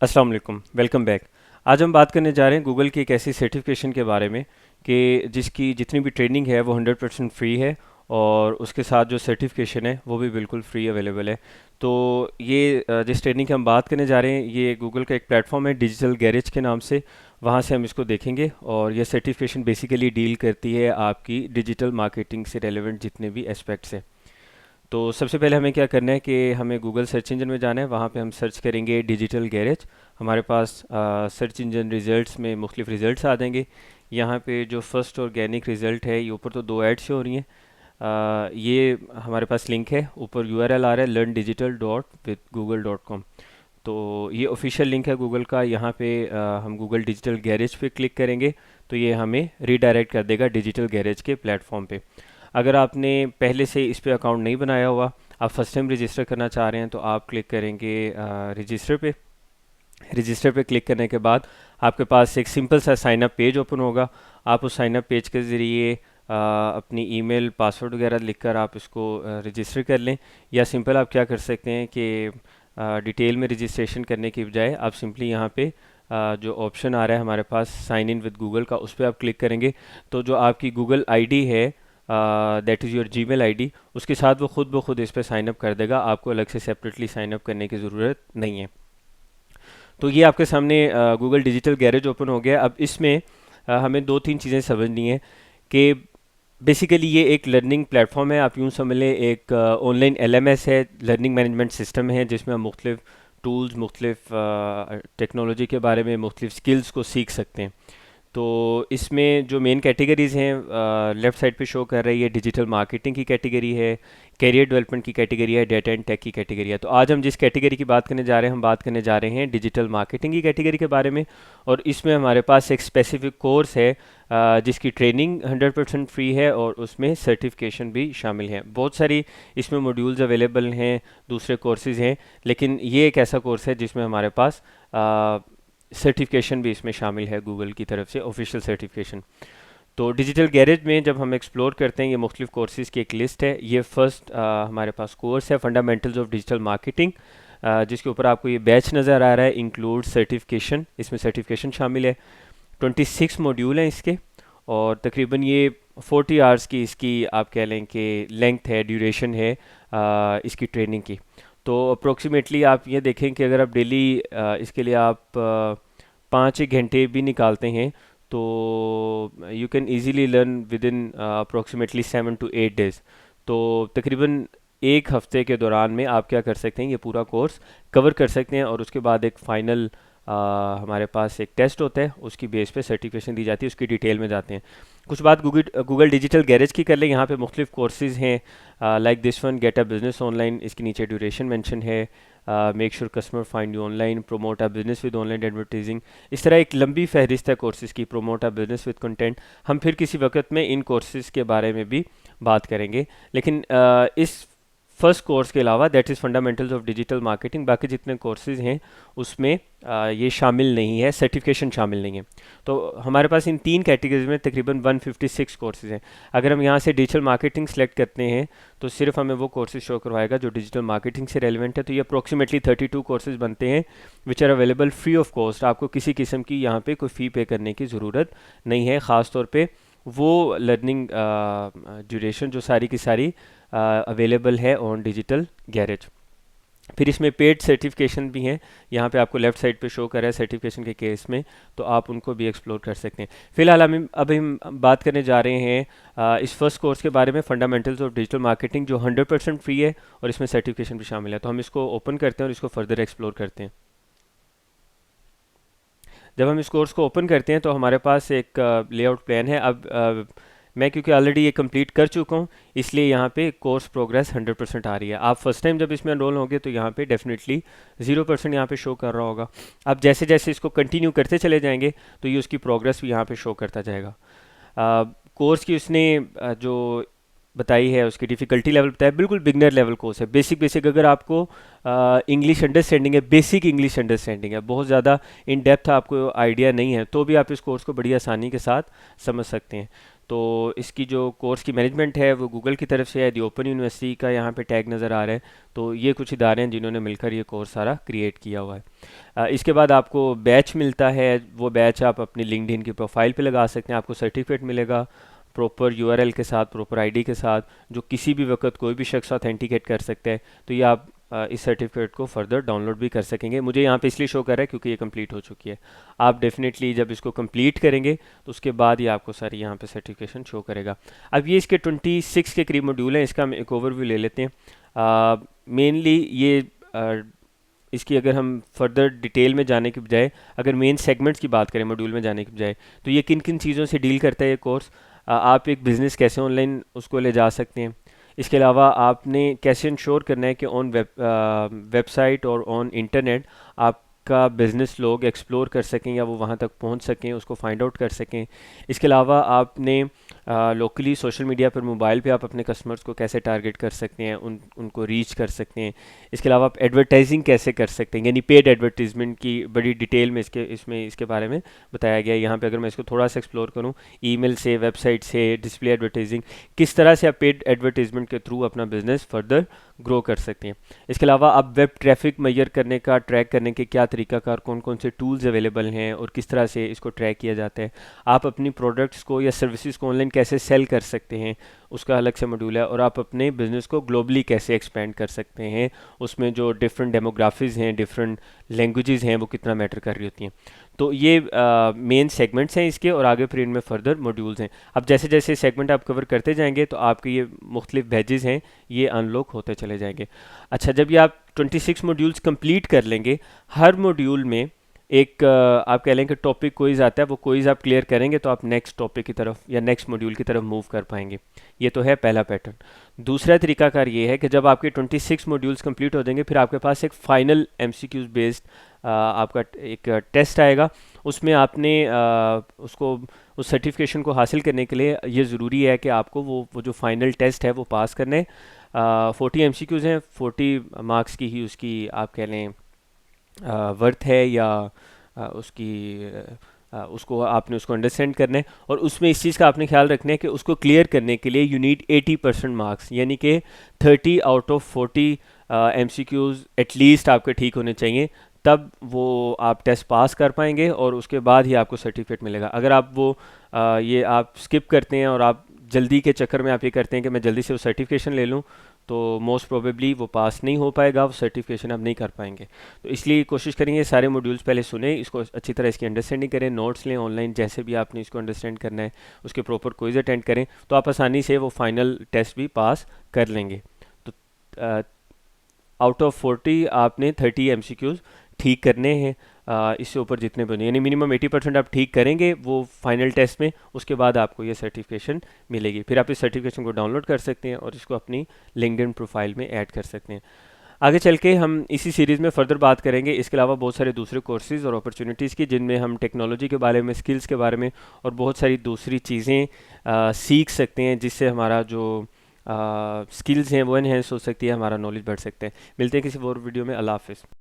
अस्सलाम वालेकुम, welcome back. आज हम बात करने जा रहे हैं गूगल की एक ऐसी सर्टिफिकेशन के बारे में कि जिसकी जितनी भी ट्रेनिंग है वो 100% फ्री है, और उसके साथ जो सर्टिफिकेशन है वो भी बिल्कुल फ्री अवेलेबल है। तो ये जिस ट्रेनिंग की हम बात करने जा रहे हैं ये गूगल का एक प्लेटफॉर्म है डिजिटल गैरेज के नाम से। वहाँ से हम इसको देखेंगे, और ये सर्टिफिकेशन बेसिकली डील करती है आपकी डिजिटल मार्केटिंग से रेलेवेंट जितने भी एस्पेक्ट्स हैं। तो सबसे पहले हमें क्या करना है कि हमें गूगल सर्च इंजन में जाना है, वहाँ पे हम सर्च करेंगे डिजिटल गैरेज। हमारे पास सर्च इंजन रिजल्ट्स में मुख्तलिफ रिजल्ट्स आ जाएंगे। यहाँ पे जो फर्स्ट ऑर्गेनिक रिज़ल्ट है, ये ऊपर तो दो ऐड्स हो रही हैं। ये हमारे पास लिंक है, ऊपर यूआरएल आ रहा है learndigital.withgoogle.com। तो ये ऑफिशियल लिंक है गूगल का। यहाँ पे हम गूगल डिजिटल गैरेज पे क्लिक करेंगे तो ये हमें रीडायरेक्ट कर देगा डिजिटल गैरेज के प्लेटफॉर्म पे। अगर आपने पहले से इस पे अकाउंट नहीं बनाया हुआ, आप फर्स्ट टाइम रजिस्टर करना चाह रहे हैं, तो आप क्लिक करेंगे रजिस्टर पे। रजिस्टर पे क्लिक करने के बाद आपके पास एक सिंपल सा साइन अप पेज ओपन होगा। आप उस साइन अप पेज के ज़रिए अपनी ईमेल पासवर्ड वगैरह लिखकर आप इसको रजिस्टर कर लें। या सिंपल आप क्या कर सकते हैं कि डिटेल में रजिस्ट्रेशन करने की बजाय आप सिंपली यहाँ पे जो ऑप्शन आ रहा है हमारे पास साइन इन विद गूगल का, उस पर आप क्लिक करेंगे तो जो आपकी गूगल आईडी है, that is your Gmail ID, उसके साथ वो खुद ब खुद इस पर साइन अप कर देगा। आपको अलग से सेपरेटली साइन अप करने की ज़रूरत नहीं है। तो ये आपके सामने गूगल डिजिटल गैरेज ओपन हो गया। अब इसमें हमें दो तीन चीज़ें समझनी है कि बेसिकली ये एक लर्निंग प्लेटफॉर्म है। आप यूँ समझ लें एक ऑनलाइन एलएमएस है, लर्निंग मैनेजमेंट सिस्टम है, जिसमें हम मुख्तलिफ टूल्स, मुख्तलिफ टेक्नोलॉजी के बारे में मुख्तलिफ स्किल्स को सीख सकते हैं। तो इसमें जो मेन कैटेगरीज़ हैं लेफ़्ट साइड पे शो कर रही है, डिजिटल मार्केटिंग की कैटेगरी है, कैरियर डेवलपमेंट की कैटेगरी है, डेटा एंड टेक की कैटेगरी है। तो आज हम जिस कैटेगरी की बात करने जा रहे हैं, हम बात करने जा रहे हैं डिजिटल मार्केटिंग की कैटेगरी के बारे में। और इसमें हमारे पास एक स्पेसिफिक कोर्स है जिसकी ट्रेनिंग 100% फ्री है, और उसमें सर्टिफिकेशन भी शामिल है। बहुत सारी इसमें मॉड्यूल्स अवेलेबल हैं, दूसरे कोर्सेज़ हैं, लेकिन ये एक ऐसा कोर्स है जिसमें हमारे पास सर्टिफिकेशन भी इसमें शामिल है, गूगल की तरफ से ऑफिशियल सर्टिफिकेशन। तो डिजिटल गैरेज में जब हम एक्सप्लोर करते हैं, ये मुख्तलिफ कोर्सेज़ की एक लिस्ट है। ये फर्स्ट हमारे पास कोर्स है फंडामेंटल्स ऑफ डिजिटल मार्केटिंग, जिसके ऊपर आपको ये बैच नज़र आ रहा है, इंक्लूड सर्टिफिकेशन। इसमें सर्टिफिकेशन शामिल है। 26 मॉड्यूल हैं इसके, और तकरीबन ये 40 आवर्स की इसकी आप कह लें कि लेंथ है, ड्यूरेशन है इसकी ट्रेनिंग की। तो अप्रोक्सीमेटली आप ये देखें कि अगर आप डेली इसके लिए आप 5 एक घंटे भी निकालते हैं तो you can easily learn with in approximately 7 to 8 days. तो तकरीबन एक हफ्ते के दौरान में आप क्या कर सकते हैं, ये पूरा कोर्स कवर कर सकते हैं। और उसके बाद एक फ़ाइनल हमारे पास एक टेस्ट होता है, उसकी बेस पे सर्टिफिकेशन दी जाती है, उसकी डिटेल में जाते हैं। कुछ बात गूगल डिजिटल गैरेज की कर लें। यहाँ पे मुख्तलिफ कोर्सेज़ हैं, like this one, get a business online, इसके नीचे ड्यूरेशन मेंशन है। Make sure customer find you online, promote a business with online advertising. इस तरह एक लंबी फहरिस्त है कोर्सेज़ की, promote a business with content. हम फिर किसी वक्त में इन कोर्सेज़ के बारे में भी बात करेंगे, लेकिन इस फर्स्ट कोर्स के अलावा, that is fundamentals of digital marketing, बाकी जितने कोर्सेज़ हैं उसमें ये शामिल नहीं है, सर्टिफिकेशन शामिल नहीं है। तो हमारे पास इन तीन कैटेगरीज में तकरीबन 156 कोर्सेज़ हैं। अगर हम यहाँ से डिजिटल मार्केटिंग सेलेक्ट करते हैं तो सिर्फ हमें वो कोर्सेज शो करवाएगा जो डिजिटल मार्केटिंग से रेलिवेंट है। तो ये अप्रोक्सीमेटली 32 कोर्सेज बनते हैं which are available free of cost. आपको किसी किस्म की यहाँ पे कोई फ़ी पे करने की ज़रूरत नहीं है, ख़ास तौर पे वो लर्निंग ड्यूरेशन जो सारी की सारी अवेलेबल है ऑन डिजिटल गैरेज। फिर इसमें पेड सर्टिफिकेशन भी हैं, यहाँ पे आपको लेफ्ट साइड पे शो कर रहा है सर्टिफिकेशन के केस में, तो आप उनको भी एक्सप्लोर कर सकते हैं। फिलहाल हम बात करने जा रहे हैं इस फर्स्ट कोर्स के बारे में, फंडामेंटल्स ऑफ डिजिटल मार्केटिंग, जो 100% फ्री है और इसमें सर्टिफिकेशन भी शामिल है। तो हम इसको ओपन करते हैं और इसको फर्दर एक्सप्लोर करते हैं। जब हम इस कोर्स को ओपन करते हैं तो हमारे पास एक लेआउट प्लान है। अब मैं क्योंकि ऑलरेडी ये कंप्लीट कर चुका हूँ, इसलिए यहाँ पे कोर्स प्रोग्रेस 100% आ रही है। आप फर्स्ट टाइम जब इसमें एनरोल होंगे तो यहाँ पे डेफिनेटली 0% यहाँ पे शो कर रहा होगा। आप जैसे जैसे इसको कंटिन्यू करते चले जाएंगे तो ये उसकी प्रोग्रेस भी यहाँ पे शो करता जाएगा। कोर्स की उसने जो बताई है, उसकी डिफ़िकल्टी लेवल बताया, बिल्कुल बिगनर लेवल कोर्स है, बेसिक बेसिक। अगर आपको इंग्लिश अंडरस्टैंडिंग है, बेसिक इंग्लिश अंडरस्टैंडिंग है, बहुत ज़्यादा इन डेप्थ आपको आइडिया नहीं है, तो भी आप इस कोर्स को बड़ी आसानी के साथ समझ सकते हैं। तो इसकी जो कोर्स की मैनेजमेंट है वो गूगल की तरफ से है, दी ओपन यूनिवर्सिटी का यहाँ पे टैग नज़र आ रहा है। तो ये कुछ इदारे हैं जिन्होंने मिलकर ये कोर्स सारा क्रिएट किया हुआ है। इसके बाद आपको बैच मिलता है, वो बैच आप अपनी लिंक्डइन की प्रोफाइल पे लगा सकते हैं। आपको सर्टिफिकेट मिलेगा प्रॉपर यूआरएल के साथ, प्रॉपर आईडी के साथ, जो किसी भी वक्त कोई भी शख्स ऑथेंटिकेट कर सकता है। तो ये आप इस सर्टिफिकेट को फर्दर डाउनलोड भी कर सकेंगे। मुझे यहाँ पे इसलिए शो कर रहा है क्योंकि ये कंप्लीट हो चुकी है। आप डेफिनेटली जब इसको कंप्लीट करेंगे तो उसके बाद ये आपको सारी यहाँ पे सर्टिफिकेशन शो करेगा। अब ये इसके 26 के करीब मॉड्यूल हैं, इसका हम एक ओवरव्यू ले लेते हैं। मेनली ये इसकी अगर हम फर्दर डिटेल में जाने के बजाय, अगर मेन सेगमेंट्स की बात करें मॉड्यूल में जाने के बजाय, तो ये किन किन चीज़ों से डील करता है ये कोर्स। आप एक बिज़नेस कैसे ऑनलाइन उसको ले जा सकते हैं। इसके अलावा आपने कैसे इंश्योर करना है कि ऑन वेबसाइट और ऑन इंटरनेट आपका बिज़नेस लोग एक्सप्लोर कर सकें या वो वहाँ तक पहुँच सकें, उसको फाइंड आउट कर सकें। इसके अलावा आपने लोकली सोशल मीडिया पर, मोबाइल पे आप अपने कस्टमर्स को कैसे टारगेट कर सकते हैं, उनको रीच कर सकते हैं। इसके अलावा आप एडवर्टाइजिंग कैसे कर सकते हैं, यानी पेड एडवर्टीजमेंट की बड़ी डिटेल में इसके बारे में बताया गया है। यहाँ पे अगर मैं इसको थोड़ा सा एक्सप्लोर करूँ, ईमेल से, वेबसाइट से, डिस्प्ले एडवर्टाइजिंग, किस तरह से आप पेड एडवर्टीजमेंट के थ्रू अपना बिजनेस फर्दर ग्रो कर सकते हैं। इसके अलावा आप वेब ट्रैफिक मेजर करने का, ट्रैक करने के क्या तरीकाकार, कौन कौन से टूल्स अवेलेबल हैं और किस तरह से इसको ट्रैक किया जाता है। आप अपनी प्रोडक्ट्स को या सर्विसेज को ऑनलाइन कैसे सेल कर सकते हैं, उसका अलग से मॉड्यूल है। और आप अपने बिजनेस को ग्लोबली कैसे एक्सपेंड कर सकते हैं, उसमें जो डिफरेंट डेमोग्राफीज़ हैं, डिफरेंट लैंग्वेजेस हैं, वो कितना मैटर कर रही होती हैं। तो ये मेन सेगमेंट्स हैं इसके, और आगे फिर इनमें फर्दर मॉड्यूल्स हैं। अब जैसे जैसे सेगमेंट आप कवर करते जाएंगे तो आपके ये मुख्तलिफ बैजेस हैं, ये अनलॉक होते चले जाएंगे। अच्छा, जब ये आप 26 मॉड्यूल्स कंप्लीट कर लेंगे, हर मॉड्यूल में एक आप कह लें कि टॉपिक क्विज आता है, वो क्विज आप क्लियर करेंगे तो आप नेक्स्ट टॉपिक की तरफ या नेक्स्ट मॉड्यूल की तरफ मूव कर पाएंगे। ये तो है पहला पैटर्न। दूसरा तरीकाकार ये है कि जब आपके 26 मॉड्यूल्स कंप्लीट हो जाएंगे, फिर आपके पास एक फाइनल एमसीक्यूज बेस्ड आपका एक टेस्ट आएगा। उसमें आपने उसको, उस सर्टिफिकेशन को हासिल करने के लिए ये ज़रूरी है कि आपको वो जो फाइनल टेस्ट है वो पास करने। 40 एमसीक्यूज़ हैं, 40 मार्क्स की ही उसकी आप कह लें वर्थ है, या उसको आपने उसको अंडरस्टैंड करना है। और उसमें इस चीज़ का आपने ख्याल रखना है कि उसको क्लियर करने के लिए यू नीड 80% मार्क्स, यानी कि 30 आउट ऑफ 40 एमसीक्यूज़ एटलीस्ट आपके ठीक होने चाहिए, तब वो आप टेस्ट पास कर पाएंगे और उसके बाद ही आपको सर्टिफिकेट मिलेगा। अगर आप ये आप स्किप करते हैं और आप जल्दी के चक्कर में आप ये करते हैं कि मैं जल्दी से वो सर्टिफिकेशन ले लूँ, तो मोस्ट प्रोबेबली वो पास नहीं हो पाएगा, वो सर्टिफिकेशन आप नहीं कर पाएंगे। तो इसलिए कोशिश करेंगे सारे मॉड्यूल्स पहले सुने, इसको अच्छी तरह इसकी अंडरस्टैंडिंग करें, नोट्स लें ऑनलाइन, जैसे भी आपने इसको अंडरस्टैंड करना है, उसके प्रॉपर क्विज अटेंड करें, तो आप आसानी से वो फाइनल टेस्ट भी पास कर लेंगे। तो आउट ऑफ 40 आपने 30 एमसीक्यूज़ ठीक करने हैं। इससे ऊपर जितने बने, यानी मिनिमम 80% आप ठीक करेंगे वो फाइनल टेस्ट में, उसके बाद आपको ये सर्टिफिकेशन मिलेगी। फिर आप इस सर्टिफिकेशन को डाउनलोड कर सकते हैं और इसको अपनी लिंक्डइन प्रोफाइल में ऐड कर सकते हैं। आगे चल के हम इसी सीरीज़ में फ़र्दर बात करेंगे इसके अलावा बहुत सारे दूसरे कोर्सेज़ और अपॉर्चुनिटीज़ की, जिनमें हम टेक्नोलॉजी के बारे में, स्किल्स के बारे में और बहुत सारी दूसरी चीज़ें सीख सकते हैं, जिससे हमारा जो स्किल्स हैं वो इनहेंस हो सकती है, हमारा नॉलेज बढ़ सकता है। मिलते हैं किसी और वीडियो में। अल्लाह हाफ़िज़।